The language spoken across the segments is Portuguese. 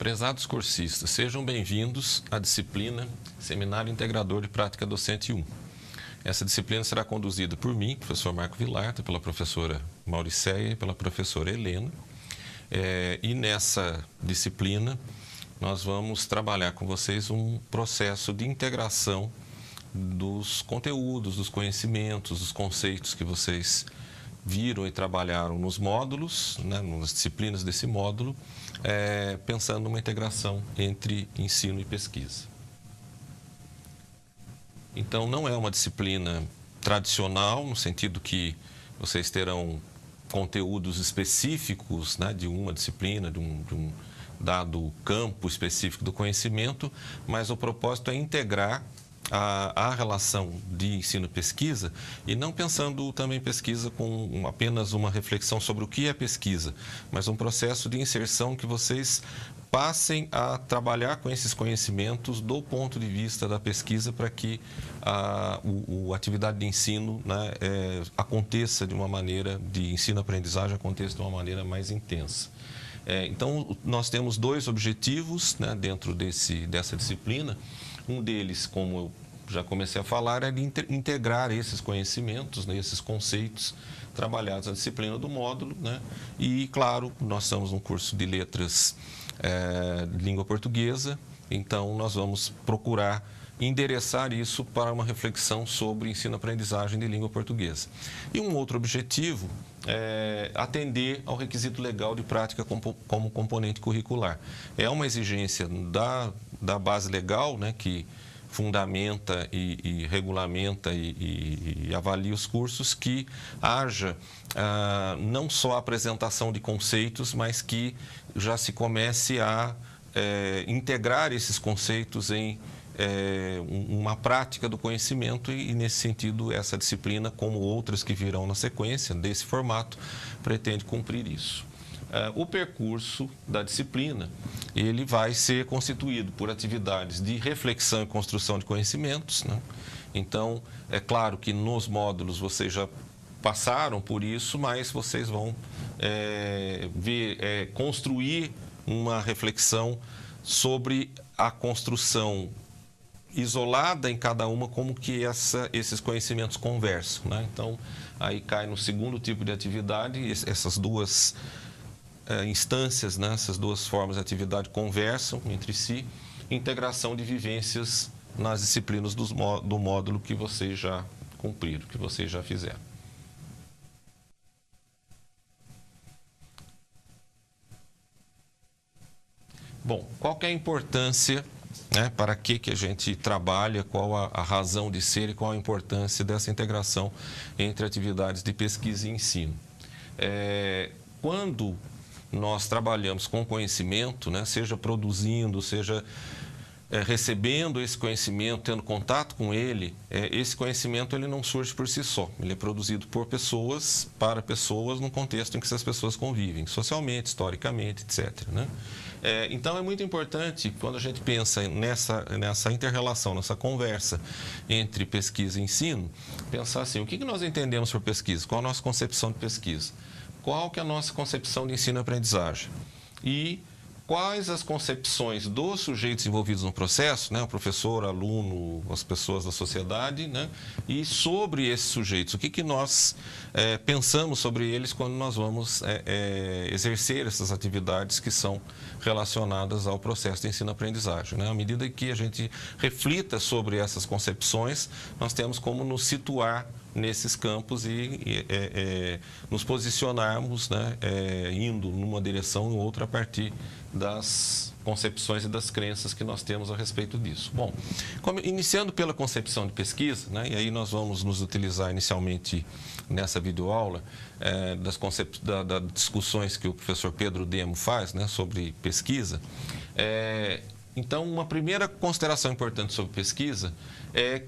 Prezados cursistas, sejam bem-vindos à disciplina Seminário Integrador de Prática Docente 1. Essa disciplina será conduzida por mim, professor Marco Vilarta, pela professora Mauricéia e pela professora Helena. E nessa disciplina, nós vamos trabalhar com vocês um processo de integração dos conteúdos, dos conhecimentos, dos conceitos que vocês viram e trabalharam nos módulos, né, nas disciplinas desse módulo, pensando numa integração entre ensino e pesquisa. Então, não é uma disciplina tradicional, no sentido que vocês terão conteúdos específicos, né, de uma disciplina, de um dado campo específico do conhecimento, mas o propósito é integrar a relação de ensino e pesquisa, e não pensando também pesquisa com apenas uma reflexão sobre o que é pesquisa, mas um processo de inserção que vocês passem a trabalhar com esses conhecimentos do ponto de vista da pesquisa para que a atividade de ensino, né, aconteça de uma maneira, de ensino-aprendizagem aconteça de uma maneira mais intensa. Então, nós temos dois objetivos, né, dentro dessa disciplina. Um deles, como eu já comecei a falar, é de integrar esses conhecimentos, né, esses conceitos trabalhados na disciplina do módulo, né? E, claro, nós estamos num curso de letras de língua portuguesa, então nós vamos procurar endereçar isso para uma reflexão sobre ensino-aprendizagem de língua portuguesa. E um outro objetivo é atender ao requisito legal de prática como componente curricular. É uma exigência da base legal, né, que fundamenta e regulamenta e avalia os cursos, que haja não só a apresentação de conceitos, mas que já se comece a integrar esses conceitos em uma prática do conhecimento, e nesse sentido essa disciplina, como outras que virão na sequência desse formato, pretende cumprir isso. O percurso da disciplina, ele vai ser constituído por atividades de reflexão e construção de conhecimentos, né? Então, é claro que nos módulos vocês já passaram por isso, mas vocês vão construir uma reflexão sobre a construção isolada em cada uma, como que esses conhecimentos conversam, né? Então, aí cai no segundo tipo de atividade, essas duas instâncias, né? Essas duas formas de atividade conversam entre si, integração de vivências nas disciplinas do módulo que vocês já cumpriram, que vocês já fizeram. Bom, qual que é a importância, né, para que a gente trabalha, qual a razão de ser e qual a importância dessa integração entre atividades de pesquisa e ensino? Quando nós trabalhamos com conhecimento, né, seja produzindo, seja recebendo esse conhecimento, tendo contato com ele, esse conhecimento ele não surge por si só. Ele é produzido por pessoas, para pessoas, num contexto em que essas pessoas convivem, socialmente, historicamente, etc., né? Então, é muito importante, quando a gente pensa nessa inter-relação, nessa conversa entre pesquisa e ensino, pensar assim: o que nós entendemos por pesquisa? Qual a nossa concepção de pesquisa? Qual que é a nossa concepção de ensino e aprendizagem? E quais as concepções dos sujeitos envolvidos no processo, né, o professor, o aluno, as pessoas da sociedade, né, e sobre esses sujeitos, o que nós pensamos sobre eles quando nós vamos exercer essas atividades que são relacionadas ao processo de ensino-aprendizagem, né? À medida que a gente reflita sobre essas concepções, nós temos como nos situar nesses campos e nos posicionarmos, né, indo numa direção ou outra a partir das concepções e das crenças que nós temos a respeito disso. Bom, iniciando pela concepção de pesquisa, né, e aí nós vamos nos utilizar inicialmente nessa videoaula das discussões que o professor Pedro Demo faz, né, sobre pesquisa. Então, uma primeira consideração importante sobre pesquisa é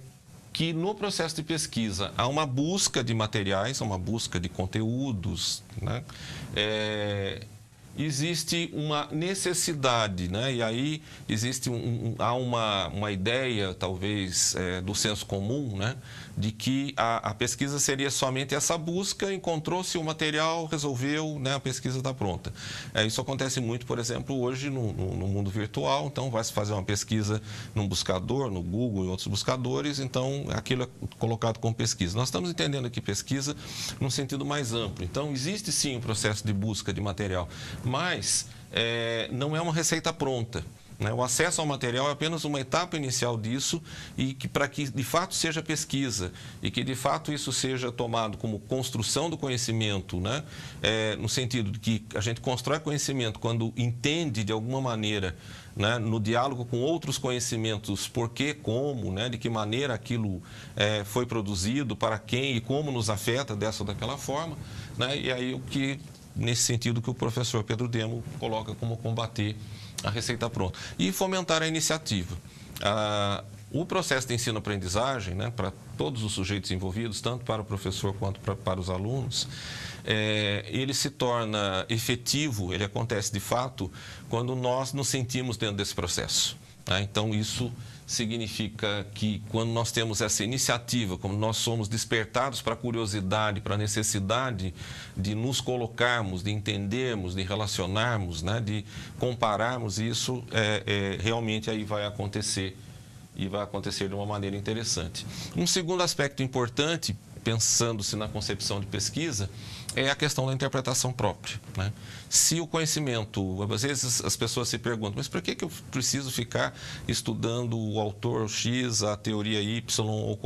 que no processo de pesquisa há uma busca de materiais, uma busca de conteúdos, né? existe uma necessidade, né? E aí existe há uma ideia, talvez, do senso comum, né? De que a pesquisa seria somente essa busca, encontrou-se o material, resolveu, né? A pesquisa está pronta. Isso acontece muito, por exemplo, hoje no mundo virtual. Então, vai se fazer uma pesquisa num buscador, no Google e outros buscadores, então aquilo é colocado como pesquisa. Nós estamos entendendo aqui pesquisa num sentido mais amplo. Então, existe sim um processo de busca de material, mas não é uma receita pronta. O acesso ao material é apenas uma etapa inicial disso e que para que de fato seja pesquisa e que de fato isso seja tomado como construção do conhecimento, né? No sentido de que a gente constrói conhecimento quando entende de alguma maneira, né, no diálogo com outros conhecimentos, por que, como, né, de que maneira aquilo foi produzido, para quem e como nos afeta dessa ou daquela forma, né? E aí nesse sentido que o professor Pedro Demo coloca como combater a receita pronta e fomentar a iniciativa. O processo de ensino-aprendizagem, né, para todos os sujeitos envolvidos, tanto para o professor quanto para os alunos, ele se torna efetivo, ele acontece de fato quando nós nos sentimos dentro desse processo. Então, isso significa que quando nós temos essa iniciativa, quando nós somos despertados para a curiosidade, para a necessidade de nos colocarmos, de entendermos, de relacionarmos, né, de compararmos, isso realmente aí vai acontecer e vai acontecer de uma maneira interessante. Um segundo aspecto importante, pensando-se na concepção de pesquisa, é a questão da interpretação própria, né? Se o conhecimento, às vezes as pessoas se perguntam, mas por que eu preciso ficar estudando o autor X, a teoria Y ou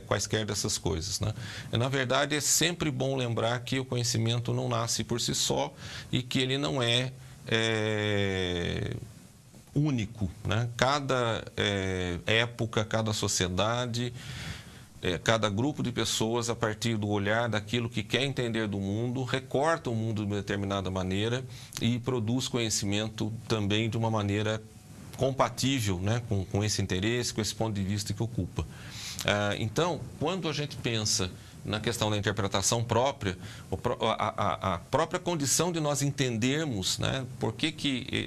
quaisquer dessas coisas, né? Na verdade, é sempre bom lembrar que o conhecimento não nasce por si só e que ele não é único, né? Cada época, cada sociedade, cada grupo de pessoas, a partir do olhar daquilo que quer entender do mundo, recorta o mundo de uma determinada maneira e produz conhecimento também de uma maneira compatível, né, com esse interesse, com esse ponto de vista que ocupa. Então, quando a gente pensa na questão da interpretação própria, a própria condição de nós entendermos, né, por que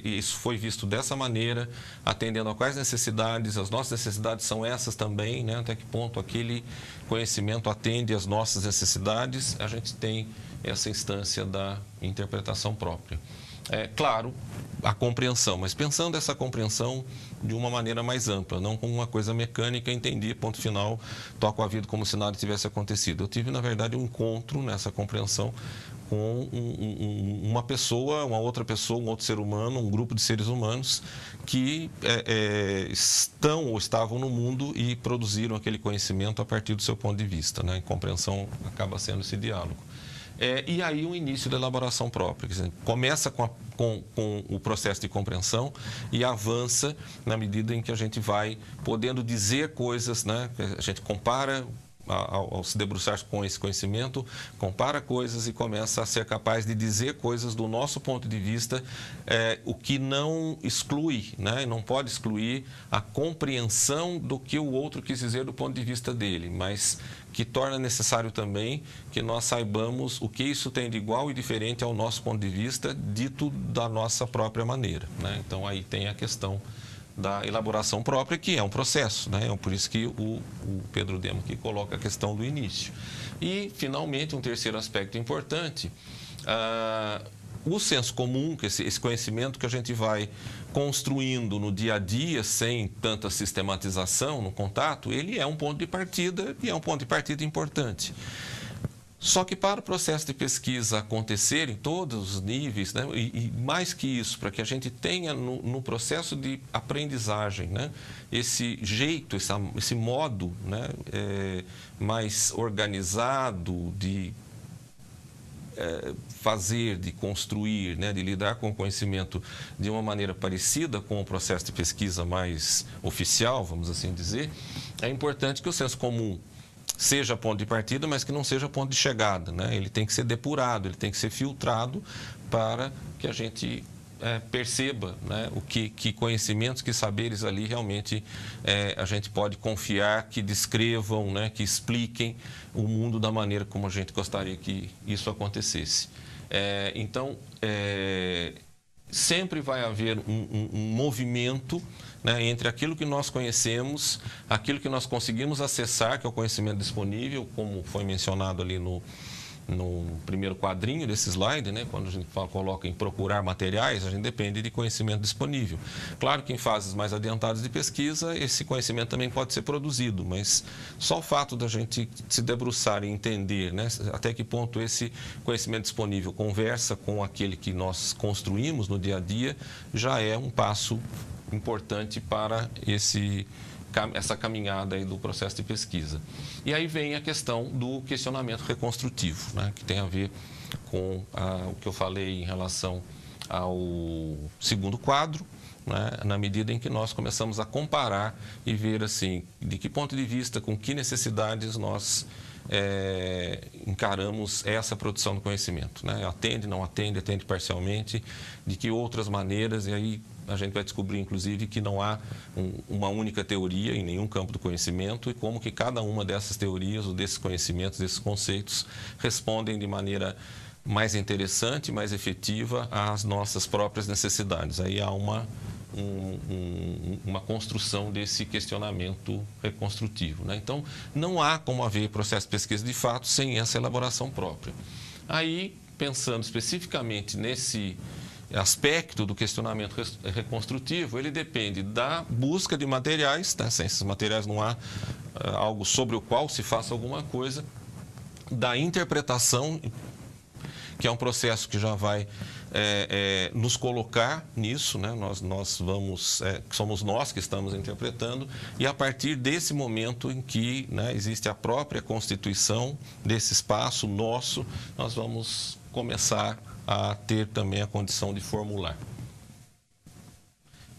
isso foi visto dessa maneira, atendendo a quais necessidades, as nossas necessidades são essas também, né, até que ponto aquele conhecimento atende às nossas necessidades, a gente tem essa instância da interpretação própria. Claro, a compreensão, mas pensando essa compreensão de uma maneira mais ampla, não como uma coisa mecânica, entendi, ponto final, toco a vida como se nada tivesse acontecido. Eu tive, na verdade, um encontro nessa compreensão com uma pessoa, uma outra pessoa, um outro ser humano, um grupo de seres humanos que estão ou estavam no mundo e produziram aquele conhecimento a partir do seu ponto de vista, né? E compreensão acaba sendo esse diálogo. E aí o início da elaboração própria. Quer dizer, começa com o processo de compreensão e avança na medida em que a gente vai podendo dizer coisas, né? A gente compara, ao se debruçar com esse conhecimento, compara coisas e começa a ser capaz de dizer coisas do nosso ponto de vista, o que não exclui, né? Não pode excluir a compreensão do que o outro quis dizer do ponto de vista dele, mas que torna necessário também que nós saibamos o que isso tem de igual e diferente ao nosso ponto de vista, dito da nossa própria maneira, né? Então, aí tem a questão da elaboração própria, que é um processo, né? Por isso que o Pedro Demo aqui coloca a questão do início. E, finalmente, um terceiro aspecto importante, o senso comum, que esse conhecimento que a gente vai construindo no dia a dia, sem tanta sistematização no contato, ele é um ponto de partida e é um ponto de partida importante. Só que para o processo de pesquisa acontecer em todos os níveis, né, e mais que isso, para que a gente tenha no processo de aprendizagem, né, esse jeito, esse modo, né, mais organizado de fazer, de construir, né, de lidar com o conhecimento de uma maneira parecida com o processo de pesquisa mais oficial, vamos assim dizer, é importante que o senso comum seja ponto de partida, mas que não seja ponto de chegada, né? Ele tem que ser depurado, ele tem que ser filtrado para que a gente perceba, né, que conhecimentos, que saberes ali realmente a gente pode confiar, que descrevam, né, que expliquem o mundo da maneira como a gente gostaria que isso acontecesse. Então, sempre vai haver um movimento, né, entre aquilo que nós conhecemos, aquilo que nós conseguimos acessar, que é o conhecimento disponível, como foi mencionado ali no primeiro quadrinho desse slide, né, quando a gente coloca em procurar materiais, a gente depende de conhecimento disponível. Claro que em fases mais adiantadas de pesquisa, esse conhecimento também pode ser produzido, mas só o fato da gente se debruçar e entender, né, até que ponto esse conhecimento disponível conversa com aquele que nós construímos no dia a dia, já é um passo importante para essa caminhada aí do processo de pesquisa. E aí vem a questão do questionamento reconstrutivo, né, que tem a ver com o que eu falei em relação ao segundo quadro, né, na medida em que nós começamos a comparar e ver assim, de que ponto de vista, com que necessidades nós encaramos essa produção do conhecimento, né? Atende, não atende, atende parcialmente, de que outras maneiras, e aí a gente vai descobrir, inclusive, que não há uma única teoria em nenhum campo do conhecimento e como que cada uma dessas teorias ou desses conhecimentos, desses conceitos, respondem de maneira mais interessante, mais efetiva às nossas próprias necessidades. Aí há uma construção desse questionamento reconstrutivo, né? Então, não há como haver processo de pesquisa de fato sem essa elaboração própria. Aí, pensando especificamente nesse aspecto do questionamento reconstrutivo, ele depende da busca de materiais, né? Sem esses materiais não há algo sobre o qual se faça alguma coisa, da interpretação, que é um processo que já vai nos colocar nisso, né? Somos nós que estamos interpretando, e a partir desse momento em que, né, existe a própria constituição desse espaço nosso, nós vamos começar a ter também a condição de formular.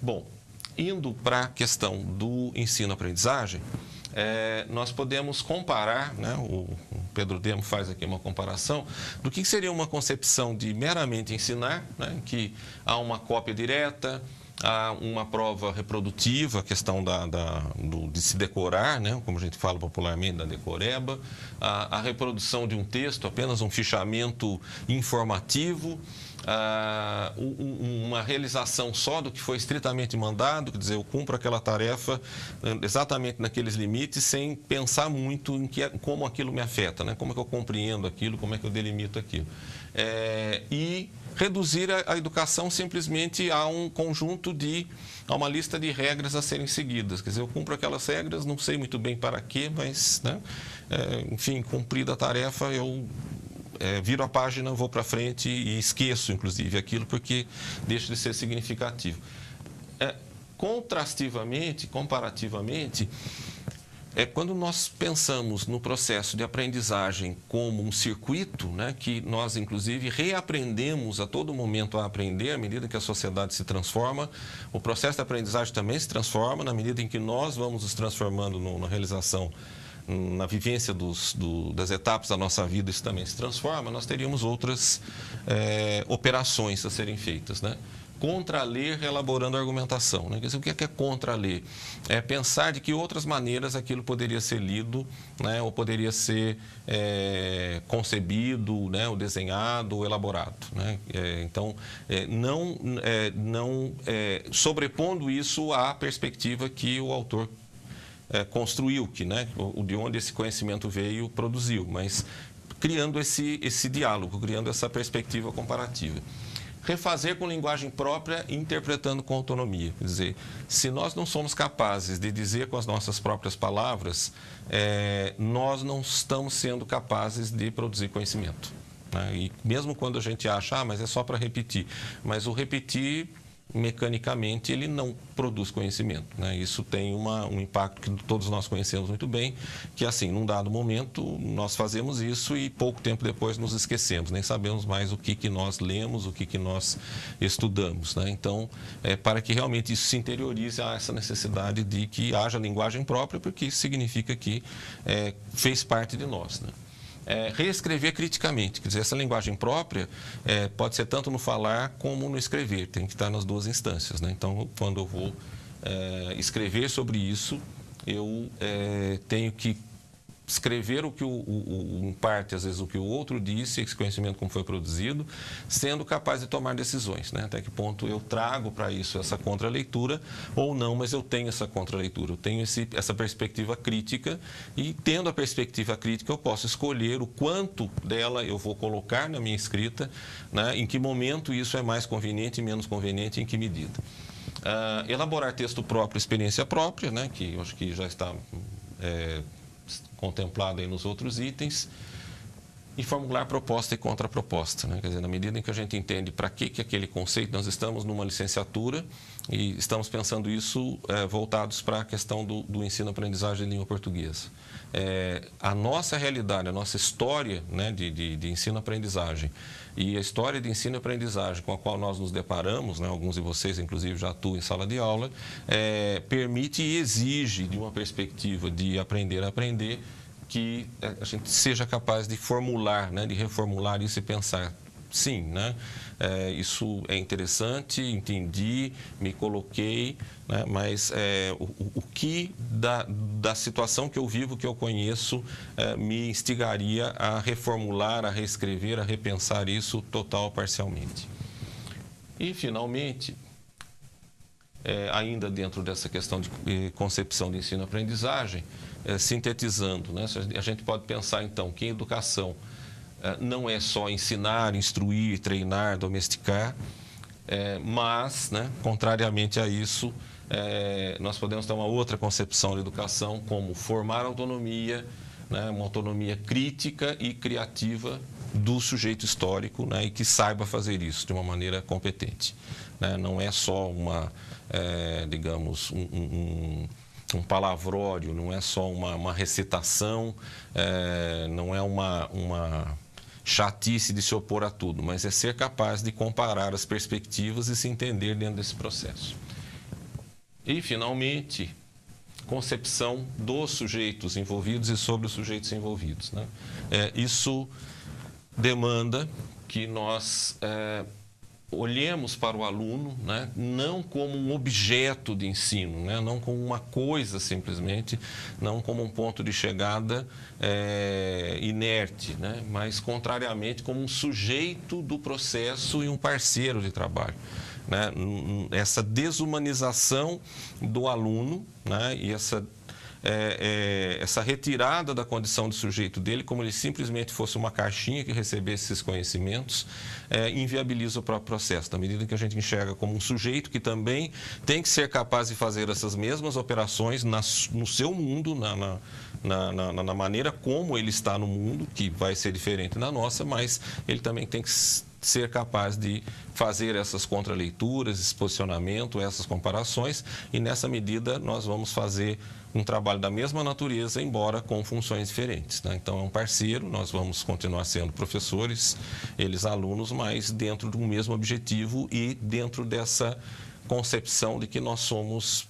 Bom, indo para a questão do ensino-aprendizagem, nós podemos comparar, né, o Pedro Demo faz aqui uma comparação do que seria uma concepção de meramente ensinar, né, em que há uma cópia direta, há uma prova reprodutiva, a questão de se decorar, né, como a gente fala popularmente, da decoreba, a reprodução de um texto, apenas um fichamento informativo, uma realização só do que foi estritamente mandado, quer dizer, eu cumpro aquela tarefa exatamente naqueles limites, sem pensar muito em como aquilo me afeta, né? Como é que eu compreendo aquilo, como é que eu delimito aquilo. E reduzir a educação simplesmente a um conjunto a uma lista de regras a serem seguidas. Quer dizer, eu cumpro aquelas regras, não sei muito bem para quê, mas, né, enfim, cumprida a tarefa, eu viro a página, vou para frente e esqueço, inclusive, aquilo, porque deixa de ser significativo. Comparativamente, quando nós pensamos no processo de aprendizagem como um circuito, né, que nós, inclusive, reaprendemos a todo momento a aprender, à medida que a sociedade se transforma, o processo de aprendizagem também se transforma, na medida em que nós vamos nos transformando na realização, na vivência das etapas da nossa vida, isso também se transforma, nós teríamos outras operações a serem feitas, né? Contra-ler, elaborando a argumentação, né? Quer dizer, o que é contra-ler? É pensar de que outras maneiras aquilo poderia ser lido, né? Ou poderia ser concebido, né? Ou desenhado, ou elaborado, né? Então, não sobrepondo isso à perspectiva que o autor construiu, né, de onde esse conhecimento veio, produziu, mas criando esse diálogo, criando essa perspectiva comparativa. Refazer com linguagem própria, interpretando com autonomia. Quer dizer, se nós não somos capazes de dizer com as nossas próprias palavras, nós não estamos sendo capazes de produzir conhecimento, né? E mesmo quando a gente acha, mas é só para repetir, mas o repetir, mecanicamente, ele não produz conhecimento, né? Isso tem um impacto que todos nós conhecemos muito bem, que assim, num dado momento, nós fazemos isso e pouco tempo depois nos esquecemos, nem sabemos mais o que nós lemos, o que nós estudamos, né? Então, para que realmente isso se interiorize, há essa necessidade de que haja linguagem própria, porque isso significa que fez parte de nós, né? Reescrever criticamente, quer dizer, essa linguagem própria pode ser tanto no falar como no escrever, tem que estar nas duas instâncias, né? Então, quando eu vou escrever sobre isso, eu tenho que escrever o que em parte, às vezes, o que o outro disse, esse conhecimento como foi produzido, sendo capaz de tomar decisões, né? Até que ponto eu trago para isso essa contraleitura ou não, mas eu tenho essa contraleitura, eu tenho essa perspectiva crítica e, tendo a perspectiva crítica, eu posso escolher o quanto dela eu vou colocar na minha escrita, né? Em que momento isso é mais conveniente e menos conveniente, em que medida. Elaborar texto próprio, experiência própria, né? Que eu acho que já está contemplado aí nos outros itens, e formular proposta e contraproposta, né? Quer dizer, na medida em que a gente entende para que aquele conceito, nós estamos numa licenciatura e estamos pensando isso voltados para a questão do ensino-aprendizagem em língua portuguesa. A nossa realidade, a nossa história, né, de ensino-aprendizagem e a história de ensino-aprendizagem com a qual nós nos deparamos, né, alguns de vocês, inclusive, já atuam em sala de aula, permite e exige, de uma perspectiva de aprender a aprender, que a gente seja capaz de formular, né, de reformular isso e pensar, sim, né, isso é interessante, entendi, me coloquei, né, mas o que da situação que eu vivo, que eu conheço, me instigaria a reformular, a reescrever, a repensar isso total ou parcialmente. E, finalmente, ainda dentro dessa questão de concepção de ensino-aprendizagem, sintetizando, né? A gente pode pensar, então, que educação não é só ensinar, instruir, treinar, domesticar, mas, né, contrariamente a isso, nós podemos ter uma outra concepção de educação como formar autonomia, né, uma autonomia crítica e criativa do sujeito histórico, né, e que saiba fazer isso de uma maneira competente, né? Não é só digamos, um palavrório, não é só uma recitação, não é uma chatice de se opor a tudo, mas é ser capaz de comparar as perspectivas e se entender dentro desse processo. E, finalmente, concepção dos sujeitos envolvidos e sobre os sujeitos envolvidos, né? Isso demanda que nós olhemos para o aluno, né, não como um objeto de ensino, né, não como uma coisa simplesmente, não como um ponto de chegada inerte, né, mas, contrariamente, como um sujeito do processo e um parceiro de trabalho, né? Essa desumanização do aluno, né, e essa retirada da condição de sujeito dele, como ele simplesmente fosse uma caixinha que recebesse esses conhecimentos, inviabiliza o próprio processo. Na medida que a gente enxerga como um sujeito que também tem que ser capaz de fazer essas mesmas operações no seu mundo, na maneira como ele está no mundo, que vai ser diferente da nossa, mas ele também tem que ser capaz de fazer essas contraleituras, esse posicionamento, essas comparações, e nessa medida nós vamos fazer um trabalho da mesma natureza, embora com funções diferentes, né? Então é um parceiro, nós vamos continuar sendo professores, eles alunos, mas dentro de um mesmo objetivo e dentro dessa concepção de que nós somos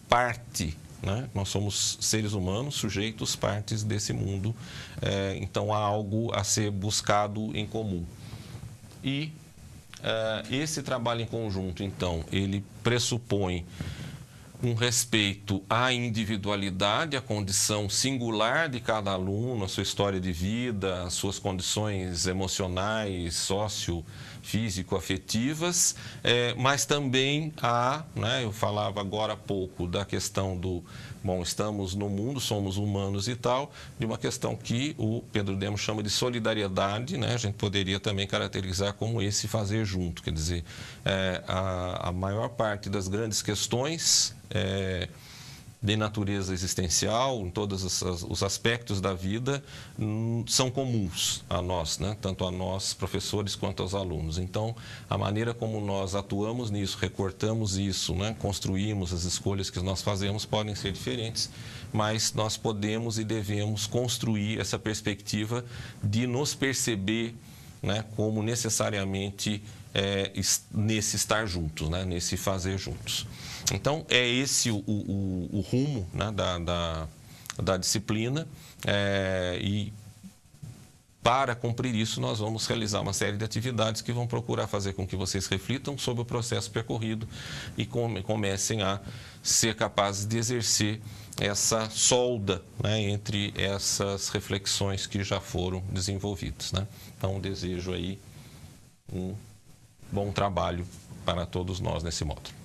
parte, né? Nós somos seres humanos, sujeitos, partes desse mundo, então há algo a ser buscado em comum. E esse trabalho em conjunto, então, ele pressupõe um respeito à individualidade, à condição singular de cada aluno, a sua história de vida, as suas condições emocionais, físico-afetivas, mas também né, eu falava agora há pouco da questão estamos no mundo, somos humanos e tal, de uma questão que o Pedro Demos chama de solidariedade, né? A gente poderia também caracterizar como esse fazer junto, quer dizer, a maior parte das grandes questões de natureza existencial, em todos os aspectos da vida, são comuns a nós, né? Tanto a nós, professores, quanto aos alunos. Então, a maneira como nós atuamos nisso, recortamos isso, né? Construímos as escolhas que nós fazemos podem ser diferentes, mas nós podemos e devemos construir essa perspectiva de nos perceber, né, como necessariamente nesse estar juntos, né, nesse fazer juntos. Então, é esse o rumo, né, da disciplina, e para cumprir isso, nós vamos realizar uma série de atividades que vão procurar fazer com que vocês reflitam sobre o processo percorrido e comecem a ser capazes de exercer essa solda, né, entre essas reflexões que já foram desenvolvidas, né? Então, desejo aí um bom trabalho para todos nós nesse módulo.